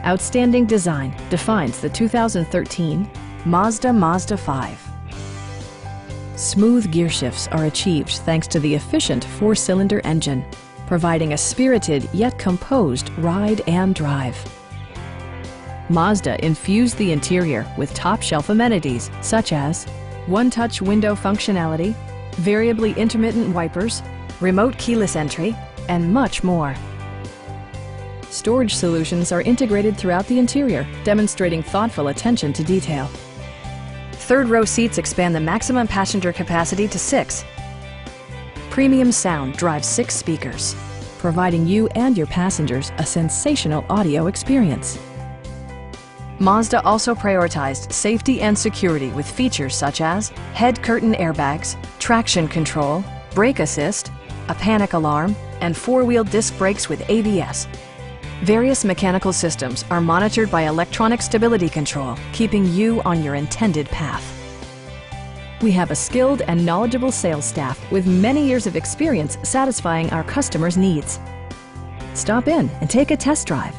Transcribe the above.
Outstanding design defines the 2013 Mazda 5. Smooth gear shifts are achieved thanks to the efficient four-cylinder engine, providing a spirited yet composed ride and drive. Mazda infused the interior with top-shelf amenities such as one-touch window functionality, variably intermittent wipers, remote keyless entry, and much more. Storage solutions are integrated throughout the interior, demonstrating thoughtful attention to detail. Third-row seats expand the maximum passenger capacity to 6. Premium sound drives 6 speakers, providing you and your passengers a sensational audio experience. Mazda also prioritized safety and security with features such as head curtain airbags, traction control, brake assist, a panic alarm, and four-wheel disc brakes with ABS. Various mechanical systems are monitored by electronic stability control, keeping you on your intended path. We have a skilled and knowledgeable sales staff with many years of experience satisfying our customers' needs. Stop in and take a test drive.